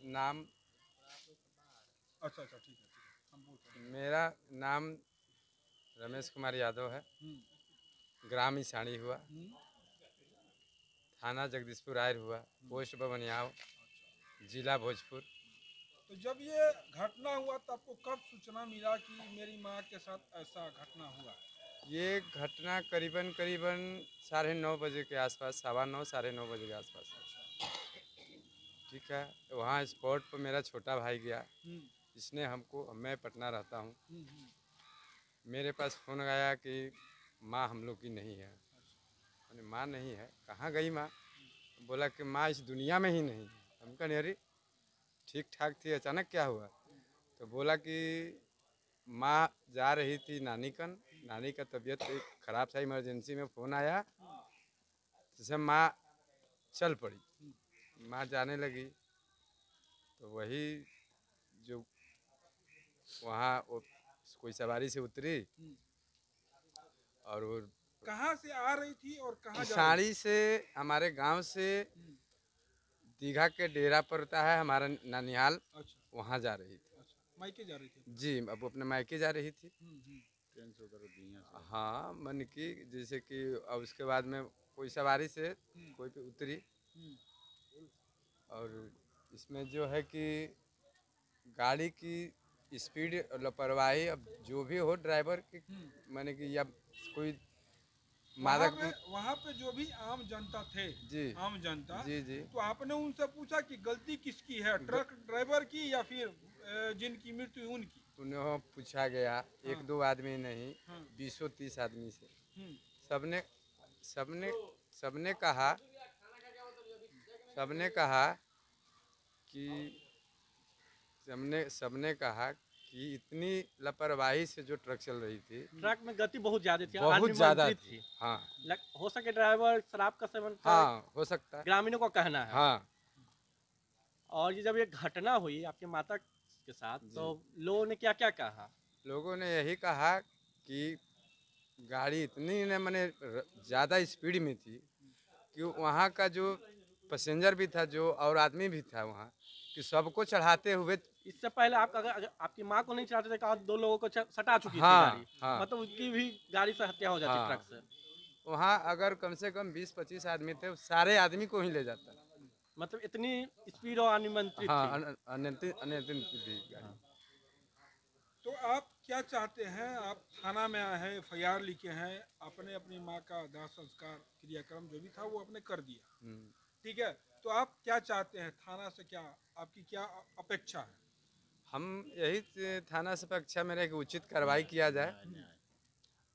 नाम अच्छा अच्छा, ठीक है हम बोल रहे हैं। मेरा नाम रमेश कुमार यादव है। ग्राम ईसाणी हुआ, थाना जगदीशपुर आयर हुआ, पोस्ट बबनियाव, जिला भोजपुर। तो जब ये घटना हुआ तो आपको कब सूचना मिला कि मेरी माँ के साथ ऐसा घटना हुआ है? ये घटना करीबन करीबन 9:30 बजे के आसपास, 9:15 9:30 के आसपास है। ठीक है, वहाँ स्पॉट पर मेरा छोटा भाई गया। इसने हमको, मैं पटना रहता हूँ, मेरे पास फ़ोन आया कि माँ हम लोग की नहीं है। मैंने माँ नहीं है, कहाँ गई माँ? बोला कि माँ इस दुनिया में ही नहीं है। हम कहा अरे ठीक ठाक थी, अचानक क्या हुआ? तो बोला कि माँ जा रही थी नानीकन, नानी का तबीयत खराब था, इमरजेंसी में फ़ोन आया, जिससे माँ चल पड़ी। माँ जाने लगी तो वही जो वहाँ वो कोई सवारी से उतरी और वो कहाँ से आ रही थी और कहाँ जा रही इसाड़ी से, हमारे गांव से थी? दीघा के डेरा पड़ता है हमारा ननिहाल, अच्छा वहाँ जा रही थी। अच्छा, मायके जा रही थी? जी, अब वो अपने मायके जा रही थी। ट्रेन से उधर दिया से। हाँ, मन की जैसे कि अब उसके बाद में कोई सवारी से कोई पे उतरी और इसमें जो है कि गाड़ी की स्पीड लापरवाही, अब जो भी हो ड्राइवर की, माने कि या कोई मादक। वहाँ पे जो भी आम जनता थे, जी आम जनता, जी जी। तो आपने उनसे पूछा कि गलती किसकी है, ट्रक ड्राइवर की या फिर जिनकी मृत्यु हुई उनकी? उन्हें पूछा गया, हाँ एक दो आदमी नहीं, हाँ 20-30 आदमी से। हम्म, सबने सबने सबने कहा, सबने कहा कि सबने सबने कहा कि इतनी लापरवाही से जो ट्रक चल रही थी, ट्रक में गति बहुत ज्यादा थी, बहुत ज़्यादा अनियंत्रित थी। थी। हाँ हो सके ड्राइवर शराब का सेवन कर, हाँ, हो सकता है। ग्रामीणों का कहना है। हाँ और ये जब ये घटना हुई आपके माता के साथ, जी, तो लोगों ने क्या क्या कहा? लोगों ने यही कहा कि गाड़ी इतनी न मैंने ज़्यादा स्पीड में थी कि वहाँ का जो पैसेंजर भी था, जो और आदमी भी था वहाँ, कि सबको चढ़ाते हुए। इससे पहले आप अगर आपकी माँ को नहीं चाहते थे, कहा 2 लोगों को सटा चुकी थी हाँ गाड़ी, हाँ मतलब उनकी भी गाड़ी से हत्या हो जाती ट्रक हाँ, से। वहाँ अगर कम से कम 20-25 आदमी थे, सारे आदमी को ही ले जाता। मतलब इतनी स्पीड और अनियंत्रित हाँ, थी। अनियंत्रित अनियंत्रित भी गाड़ी। तो आप क्या चाहते हैं? आप थाना में आए हैं, एफआईआर लिखे हैं, आपने अपनी माँ का दाह संस्कार क्रियाक्रम जो भी था वो आपने कर दिया, ठीक है? तो आप क्या चाहते हैं थाना से, क्या आपकी क्या अपेक्षा है? हम यही थाना से अपेक्षा में रहे कि उचित कार्रवाई किया जाए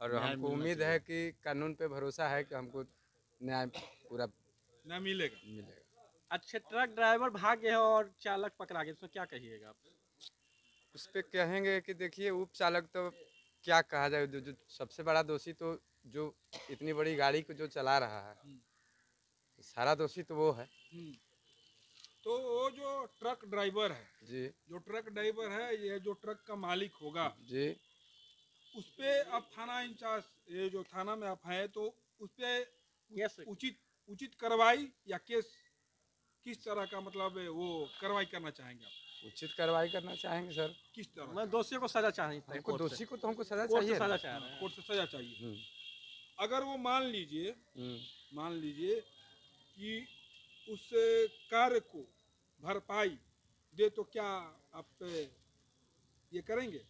और हमको उम्मीद है कि कानून पे भरोसा है कि हमको न्याय पूरा न मिलेगा? मिलेगा। अच्छे, ट्रक ड्राइवर भाग गए और चालक पकड़ा गया, इसमें क्या कहिएगा आप? उस पर कहेंगे कि देखिए उप चालक तो क्या कहा जाए, जो सबसे बड़ा दोषी तो जो इतनी बड़ी गाड़ी को जो चला रहा है, सारा दोषी तो वो है। तो वो जो ट्रक ड्राइवर है, जी जो ट्रक ड्राइवर है, ये जो ट्रक का मालिक होगा, जी। उस पे आप थाना इंचार्ज, ये जो थाना में आप हैं, तो उस पे केस उचित उचित कार्रवाई या केस, किस तरह का मतलब वो कार्रवाई करना चाहेंगे आप? उचित कार्रवाई करना चाहेंगे सर। किस तरह मैं का? दोषियों को सजा चाहिए, हमको कोर्ट से, दोषी को तो हमको सजा कोर्ट से चाहिए सजा ना। चाह रहे हैं। कोर्ट से सजा चाहिए। हम्म, अगर वो मान लीजिए, हम्म। मान लीजिए कि उस कार्य को भरपाई दे, तो क्या आप ये करेंगे?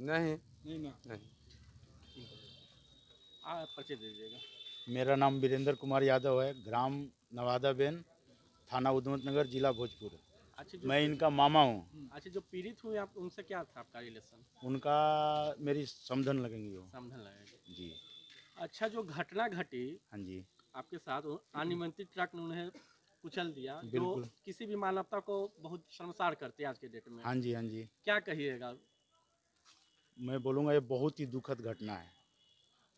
नहीं नहीं ना? नहीं। आप पर्चे दे दीजिएगा। मेरा नाम वीरेंद्र कुमार यादव है, ग्राम नवादा बेन, थाना उद्मत नगर, जिला भोजपुर। अच्छा, जो मैं इनका मामा हूँ। अच्छा, जो पीड़ित हुए आप उनसे क्या था आपका रिलेशन? उनका मेरी समधन लगेंगी वो। समझने लगेगा। जी। अच्छा, जो घटना घटी हाँ जी। आपके साथ, अनियंत्रित ट्रक ने उन्हें कुचल दिया, जो बिल्कुल। किसी भी मानवता को बहुत शर्मसार करती है आज के डेट में, हाँ जी हाँ जी। क्या कहिएगा? मैं बोलूँगा ये बहुत ही दुखद घटना है,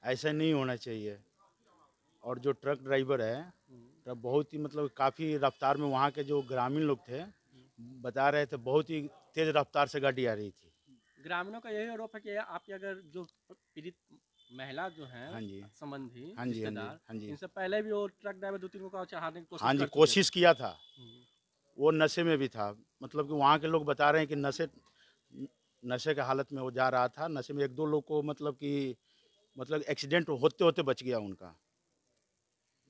ऐसा नहीं होना चाहिए। और जो ट्रक ड्राइवर है, ट्रक बहुत ही मतलब काफ़ी रफ्तार में, वहाँ के जो ग्रामीण लोग थे बता रहे थे बहुत ही तेज़ रफ्तार से गाड़ी आ रही थी। ग्रामीणों का यही आरोप है कि आपकी अगर जो पीड़ित महिला जो है, हाँ जी संबंधी हाँ जी हाँ जी रिश्तेदार, हाँ जी इनसे पहले भी वो ट्रक ड्राइवर 2-3 को चढ़ाने की हाँ कोशिश जी, कर चुके कोशिश थे। किया था। वो नशे में भी था। मतलब कि वहाँ के लोग बता रहे हैं कि नशे के हालत में वो जा रहा था। नशे में 1-2 लोग को मतलब एक्सीडेंट होते-होते बच गया उनका।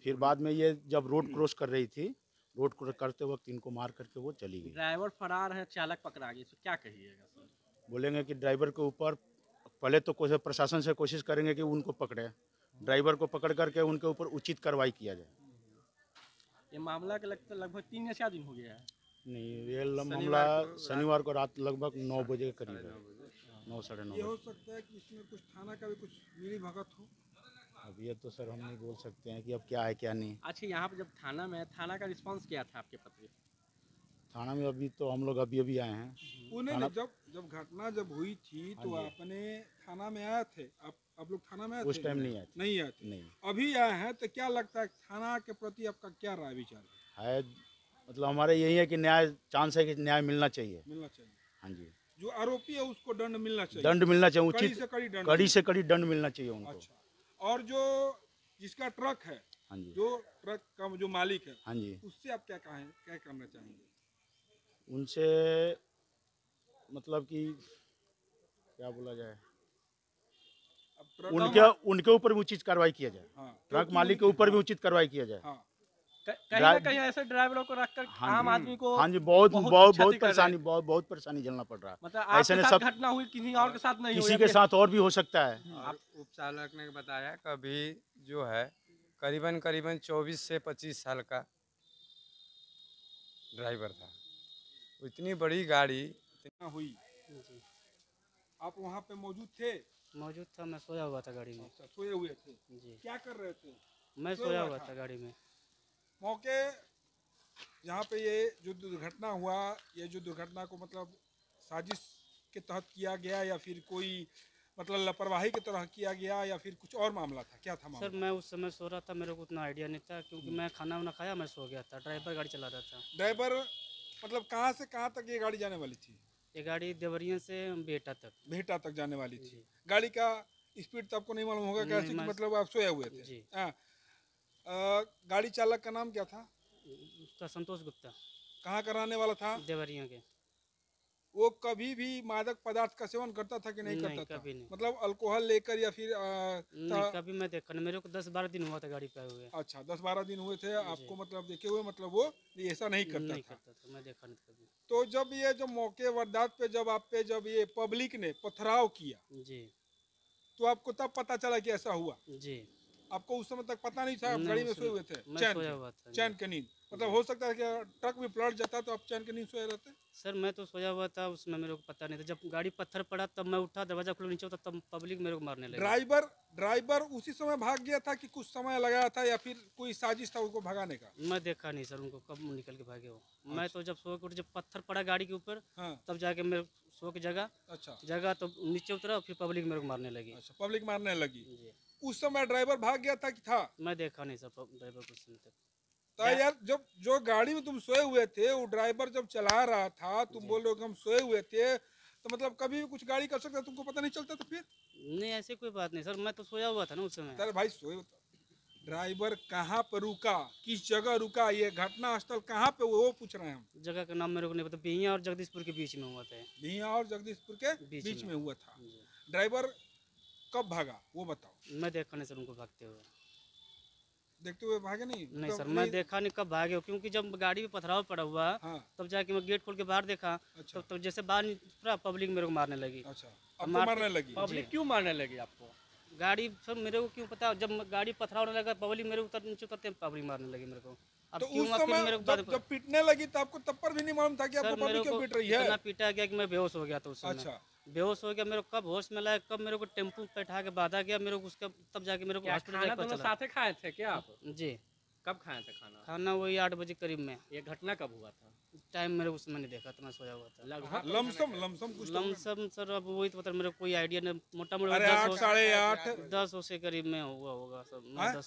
फिर बाद में ये जब रोड क्रॉस कर रही थी, रोड क्रॉस करते वक़्त इनको मार करके वो चली गई। ड्राइवर फरार है, चालक पकड़ा गया, इसको क्या कहिएगा सर? बोलेंगे कि ड्राइवर के ऊपर पहले तो कोई प्रशासन से कोशिश करेंगे कि उनको पकड़े। ड्राइवर को पकड़ करके उनके ऊपर उचित कार्रवाई किया जाए। ये मामला के लगभग 3 या 4 दिन हो गया है। नहीं, ये मामला शनिवार को रात लगभग 9 बजे के करीब है। 9 साढ़े 9 ये हो बजे। सकता है कि इसमें कुछ थाना का भी कुछ मिली भगत हो। अब ये तो सर हम नहीं बोल सकते हैं कि अब क्या है क्या नहीं। अच्छा, यहाँ पे जब थाना में, थाना का रिस्पांस क्या था आपके प्रति? थाना में अभी तो हम लोग अभी आए हैं। वो नहीं थाना जब घटना जब हुई थी तो हाँ जी। आपने थाना में आए थे? आप लोग थाना में आए थे? उस टाइम नहीं आए थे। नहीं आए थे। नहीं अभी आए हैं तो क्या लगता है थाना के प्रति आपका क्या राय विचार है, मतलब हमारे यही है कि चांस है कि न्याय मिलना चाहिए। मिलना चाहिए? हाँ जी, जो आरोपी है उसको दंड मिलना चाहिए। दंड मिलना चाहिए, कड़ी उचित से कड़ी दंड कड़ी से कड़ी दंड मिलना चाहिए उनको। अच्छा, और जो जिसका ट्रक है, हाँ जी, जो ट्रक का जो मालिक है, हाँ जी, उससे आप क्या करना चाहेंगे? उनसे मतलब कि क्या बोला जाए, अब ट्रक उनके ऊपर भी उचित कार्रवाई किया जाए। हाँ, ट्रक क्योंकि मालिक के ऊपर भी उचित कार्रवाई किया जाए। हाँ, कहीं ना कहीं ऐसे ड्राइवरों को रखकर हाँ आम जी, आदमी को हाँ जी, बहुत बहुत बहुत क्षति बहुत कर रहे परेशानी हैं। बहुत परेशानी झेलना पड़ रहा है। मतलब ऐसे आपके ने साथ सब घटना हुई, किसी और के साथ नहीं हुई, किसी के अभी साथ और भी हो सकता है। और उप चालक ने बताया कि अभी जो है करीबन 24 से 25 साल का ड्राइवर था। वो इतनी बड़ी गाड़ी घटना हुई, जी आप वहाँ पे मौजूद थे? मौजूद था, मैं सोया हुआ था गाड़ी में। अच्छा, सोए हुए थे? जी क्या कर रहे थे? मैं सोया सोया हुआ हुआ था। था गाड़ी में। मौके जहाँ पे ये जो दुर्घटना हुआ, ये जो दुर्घटना को मतलब साजिश के तहत किया गया या फिर कोई मतलब लापरवाही की तरह किया गया या फिर कुछ और मामला था? क्या था सर मामला? मैं उस समय सो रहा था, मेरे को उतना आइडिया नहीं था क्योंकि मैं खाना वाना खाया, मैं सो गया था। ड्राइवर गाड़ी चला रहा था। ड्राइवर मतलब कहाँ से कहाँ तक ये गाड़ी जाने वाली थी? ये गाड़ी देवरिया से बेटा तक। भेटा तक जाने वाली थी। जी गाड़ी का स्पीड तो आपको नहीं मालूम होगा नहीं, कैसे कि मैं मतलब आप सोए हुए थे? जी हाँ। गाड़ी चालक का नाम क्या था? उसका संतोष गुप्ता, कहाँ का रहने वाला था? देवरिया के। वो कभी भी मादक पदार्थ का सेवन करता था कि नहीं नहीं, करता था? कभी नहीं। मतलब अल्कोहल लेकर या फिर नहीं, कभी मैं देखा नहीं। मेरे को 10-12 दिन हुआ था गाड़ी पे आए हुए। अच्छा, 10-12 दिन हुए थे आपको मतलब देखे हुए, मतलब वो ऐसा नहीं करता नहीं था। करता था, मैं देखा नहीं था कभी। तो जब ये जो मौके वारदात पे जब आप पे जब ये पब्लिक ने पथराव किया जी तो आपको तब पता चला कि ऐसा हुआ? जी आपको उस समय तक पता नहीं था? आप नहीं, गाड़ी में उस सोए हुए थे मैं सोया हुआ था। चैन के नींद? मतलब हो सकता है कि ट्रक भी पलट जाता तो आप चैन के नींद सोए रहते? सर मैं तो सोया हुआ था, उसमें मेरे को पता नहीं था। जब गाड़ी पत्थर पड़ा तब मैं उठा, दरवाजा खुला नीचे उतरा, तब पब्लिक मेरे को मारने लगी। ड्राइवर उसी समय भाग गया था कि कुछ समय लगाया था या फिर कोई साजिश था उसको भगाने का? मैं देखा नहीं सर उनको कब निकल के भागे हो। मैं तो जब सो के उठ, जब पत्थर पड़ा गाड़ी के ऊपर, हाँ, तब जाके मेरे सो की अच्छा जगह तो नीचे उतरा, फिर पब्लिक मेरे को मारने लगी। अच्छा, पब्लिक मारने लगी। जी उस समय ड्राइवर भाग गया था कि था? मैं देखा नहीं सर ड्राइवर को उस समय तक। तो यार जब जो गाड़ी में तुम सोए हुए थे वो ड्राइवर जब चला रहा था, तुम बोल रहे हो कि हम सोए हुए थे, तो मतलब कभी भी कुछ गाड़ी कर सकता, तुमको पता नहीं चलता? तो फिर नहीं ऐसी कोई बात नहीं सर, मैं तो सोया हुआ था ना उस समय। अरे भाई सोए, ड्राइवर कहाँ पर रुका, किस जगह रुका, ये घटना स्थल कहाँ पे वो पूछ रहे हैं हम। जगह का नाम मेरे को नहीं पता, बिहिया और जगदीशपुर के बीच में हुआ था। बिहिया और जगदीशपुर के बीच में हुआ था। जी। ड्राइवर कब भागा वो बताओ? मैं देखा नहीं सर उनको भागते हुए। देखते हुए भागे नहीं? नहीं मतलब सर मैं देखा नहीं कब भागे हो, क्योंकि जब गाड़ी में पथराव पड़ा हुआ, हाँ, तब जाके मैं गेट खोल के बाहर देखा, अच्छा तब जैसे बाहर निकला पब्लिक मेरे को मारने लगी। अच्छा, आपको मारने लगी? पब्लिक क्यों मारने लगी आपको? गाड़ी सर मेरे को क्यों पता, जब गाड़ी पथराव होने लगा पब्लिक मेरे नीचे उतरते पब्लिक मारने लगी मेरे को। अब तो क्यों उस फिर समय मेरे को जब पीटने लगी तो आपको तब पर भी नहीं मालूम था कि आपको सर मेरे पब्लिक क्यों को पीट रही इतना है? पीटा गया कि मैं बेहोश हो गया था उस समय। अच्छा, बेहोश हो गया, मेरे को कब होश में लाया, कब मेरे को टेम्पू पे बैठा के बांधा गया मेरे को, उसका तब जाके मेरे को क्या हॉस्पिटल खाना पता दोनों चला। साथे खाए थे क्या आप? जी कब खाए थे खाना? खाना वही 8 बजे करीब में। ये घटना कब हुआ था? टाइम मेरे को उस समय नहीं देखा था, मैं सोया हुआ था। लगभग लमसम कुछ तो होगा। लमसम सर अब वही तो पता, मेरे को कोई आइडिया नहीं। मोटा मोटा अरे 8 साढ़े 8 10 से करीब में हुआ होगा सर।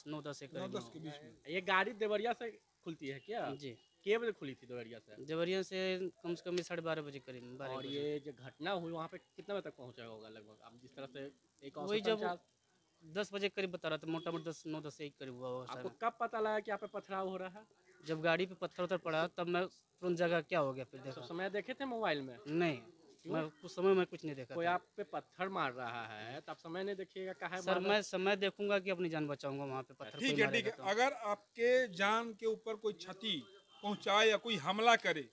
9-10 के करीब 9-10 के में बीच में। ये गाड़ी देवरिया से खुलती है क्या? होगा। जी के बजे खुली थी देवरिया से? देवरिया से कम 12:30 बजे करीब में, 12 और बजे। ये जो घटना हुई वहाँ पे कितना बजे तक पहुँचा होगा लगभग? आप जिस तरह से एक वही औसतन जब 10 बजे करीब बता रहा था, मोटा मोटा 9-10 के करीब हुआ होगा आपको शायद। कब पता लगा कि यहाँ पे पथराव हो रहा है? जब गाड़ी पे पत्थर उतर पड़ा तब मैं तुरंत जगह क्या हो गया फिर तो देखा। समय देखे थे मोबाइल में? नहीं, मैं कुछ समय में कुछ नहीं देखा कोई था। आप पे पत्थर मार रहा है तो आप समय नहीं देखिएगा, कहा है सर मार रहा मैं समय देखूंगा कि अपनी जान बचाऊंगा, वहाँ पे पत्थर कोई ठीक है मारेगा तो। अगर आपके जान के ऊपर कोई क्षति पहुंचाए या कोई हमला करे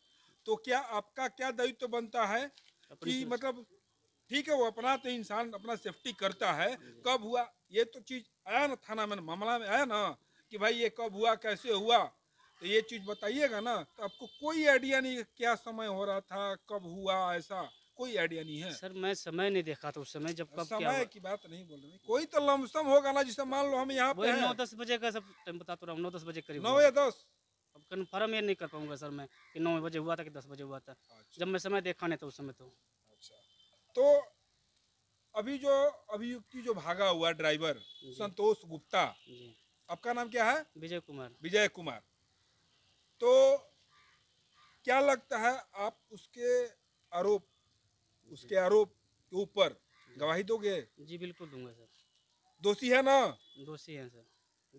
तो क्या आपका क्या दायित्व बनता है अपनी कि सुरक्षा- मतलब ठीक है वो अपना तो इंसान अपना सेफ्टी करता है, कब हुआ ये तो चीज आया ना थाना में मामला में आया ना कि भाई ये कब हुआ कैसे हुआ, तो ये चीज बताइएगा ना, तो आपको कोई आइडिया नहीं क्या समय हो रहा था कब हुआ, ऐसा कोई आइडिया नहीं है। सर मैं समय नहीं देखा था उस समय जब कब क्या समय हुआ। की बात नहीं बोल रहे, कोई तो लमसम होगा ना, जिसे मान लो हम यहाँ पे वही हैं 9-10 बजे का सब टाइम बता तो रहा हूँ, 9-10 बजे करीब 9 हुआ। या 10। अब कन्फर्म ये नहीं कर पाऊंगा सर मैं कि 9 बजे हुआ था कि 10 बजे हुआ था, जब मैं समय देखा नहीं था उस समय तो। तो अभी जो अभियुक्ति जो भागा हुआ ड्राइवर संतोष गुप्ता, जी आपका नाम क्या है? विजय कुमार। विजय कुमार। तो क्या लगता है आप उसके आरोप के ऊपर गवाही दोगे? जी बिल्कुल दूंगा सर, दोषी है ना? दोषी हैं सर,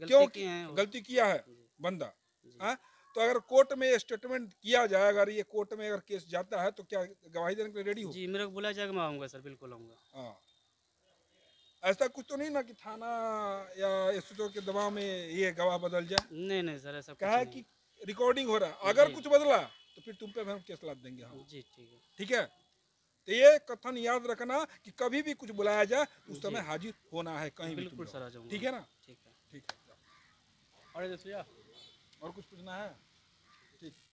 क्यों गलती किए हैं वो। गलती किया है जी, बंदा? जी। हाँ, तो अगर कोर्ट में स्टेटमेंट किया जाए, अगर ये कोर्ट में अगर केस जाता है तो क्या गवाही देने के लिए रेडी हो? जी मेरे को बुलाया जाएगा, मैं आऊँगा सर, बिल्कुल आऊँगा। हाँ, ऐसा कुछ तो नहीं ना कि थाना या एसएचओ के दबाव में ये गवाह बदल जाए? नहीं नहीं सर ऐसा कुछ कहा है नहीं। कि रिकॉर्डिंग हो रहा है, अगर जी। कुछ बदला तो फिर तुम पे हम केस लाद देंगे हम। जी ठीक है। ठीक है, तो ये कथन याद रखना कि कभी भी कुछ बुलाया जाए उस जी। समय हाजिर होना है कहीं भी तुम बिल्कुल लोग। सर आ जाऊँगा। ठीक है ना? ठीक है। ठीक है, और ये दूसरी और कुछ पूछना है? ठीक।